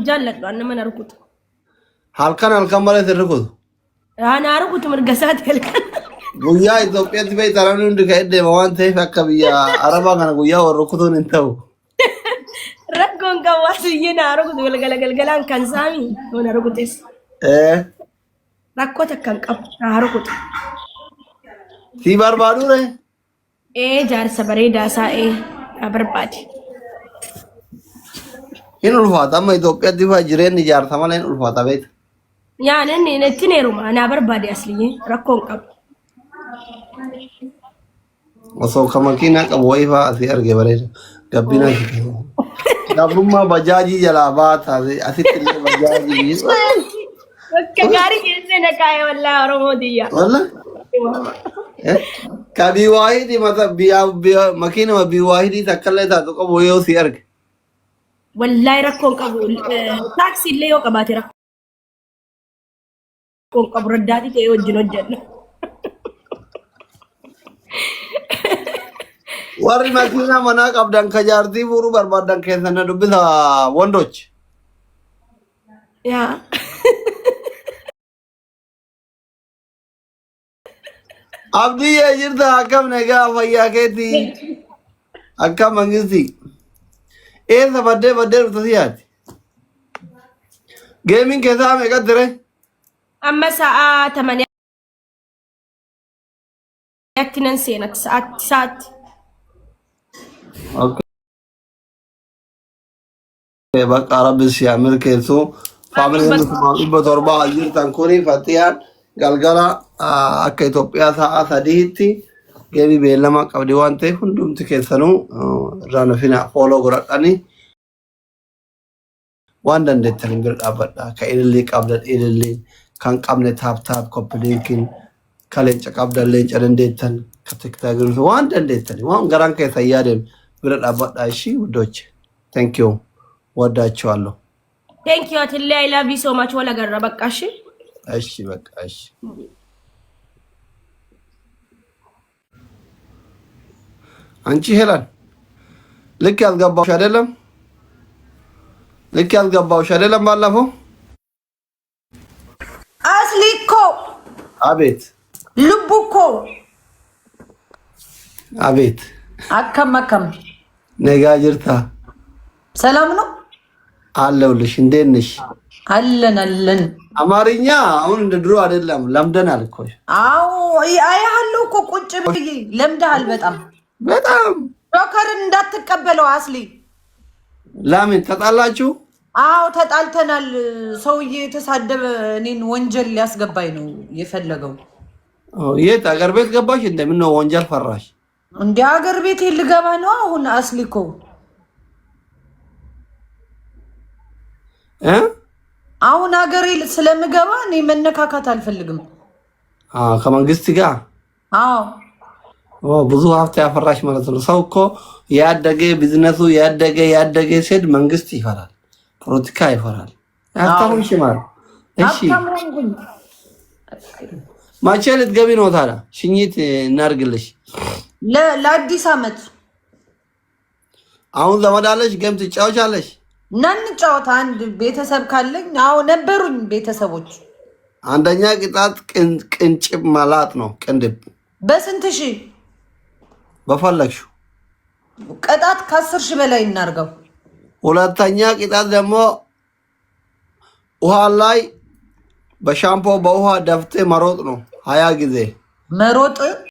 jaalladhu anna man arkutu halkan malee sirrikutu ana arkutu mirgasaat halkan guyyaa Itoophiyaatti bay taranii hundi ka'ee deema waan ta'eef akka biyya Arabaa kana guyyaa warrukutuun hin ta'u. Rakkoon qabaasiyyee na arkutu galgalaan kan saami mana arkutis. Rakkoo takkan qabu na arkutu. Si barbaadu re? Jaarsa bareedaa isaa na barbaade. Hin ulfaata amma Itoophiyaatti faa jireenyi jaarsa malee hin ulfaata beekta. Yaa nanni natti neeruma na barbaade asliyyee rakkoon qabu. Osoo ka makiinaa qabu wayii faa asii arge bareeda. Gabbina gabrummaa bajaajii jalaa baata asitti illee bajaajii. Bakka gaarii keessee na kaa'e wallaa Oromoo diyyaa. Wallaa? Ka biwaahidii mata makiinama biwaahidii takkallee taatu qabu yoo si arge. Wallahi rakkoon qabu taaksii illee yoo qabaate rakkoon qabu raddaati ta'ee wajjin hojjenna. Warri makiinaa manaa qabdan ka jaartii fuudhuu barbaadan keessan na dubbisa wondochi. Yaa. Abdii jirta akkam nagaa fayyaa keetii akkam mangisti eessa baddee dhufta siyaati geemiin keessaa meeqa ture Amma sa'a 8 nan seenat sa'aatti. Bakka Rabbi si amir keessu faamiliin nutumaan 700 jirtan kuni Fatiyaan galgala akka Itoophiyaa sa'a 3tti geemii beellama qabdi waan ta'eef hundumti keessanuu irraa nufina fooloo godhadhanii waan dandeettaniin bira dhaabbadha. Ka ilillii qabdan ilillii kan qabne taap koppiliikiin ka leenca qabdan leenca dandeettan ka tiktaakiin waan dandeettanii waan garaan keessan yaadeen bira dhaabbadha. Ishii guddoche. Thank you. ወዳችኋለሁ Thank you አትሌ I love you so much ወላ ገራ በቃ እሺ እሺ በቃ እሺ አንቺ ሄላን ልክ ያልገባውሽ አይደለም ባለፈው አስሊኮ አቤት ልቡኮ አቤት አከም ነጋ ጅርታ ሰላም ነው አለሁልሽ እንዴት ነሽ አለን አማርኛ አሁን እንደ ድሮ አይደለም ለምደናል እኮ አዎ አያለሁ እኮ ቁጭ ብዬ ለምደሃል በጣም ዶክተርን እንዳትቀበለው አስሊ ለምን ተጣላችሁ አዎ ተጣልተናል ሰውዬ የተሳደበ እኔን ወንጀል ሊያስገባኝ ነው የፈለገው የት አገር ቤት ገባሽ እንደምን ነው ወንጀል ፈራሽ እንደ አገር ቤት ልገባ ነው አሁን አስሊኮ አሁን አገሬ ስለምገባ እኔ መነካካት አልፈልግም ከመንግስት ጋር ብዙ ሀብት ያፈራሽ ማለት ነው ሰው እኮ ያደገ ቢዝነሱ ያደገ ሲሄድ መንግስት ይፈራል ፖለቲካ ይፈራል አታውም ሽማር እሺ ማቼ ልትገቢ ነው ታዲያ ሽኝት እናርግልሽ ለአዲስ አመት አሁን ዘመዳለሽ ገም ትጫወቻለሽ ናንጫወት አንድ ቤተሰብ ካለኝ አዎ ነበሩኝ ቤተሰቦች አንደኛ ቅጣት ቅንጭብ ማላጥ ነው ቅንድብ በስንት ሺህ በፈለግሽው ቅጣት ከ10 ሺህ በላይ እናርገው ሁለተኛ ቅጣት ደግሞ ውሃ ላይ በሻምፖ በውሃ ደፍቴ መሮጥ ነው 20 ጊዜ መሮጥ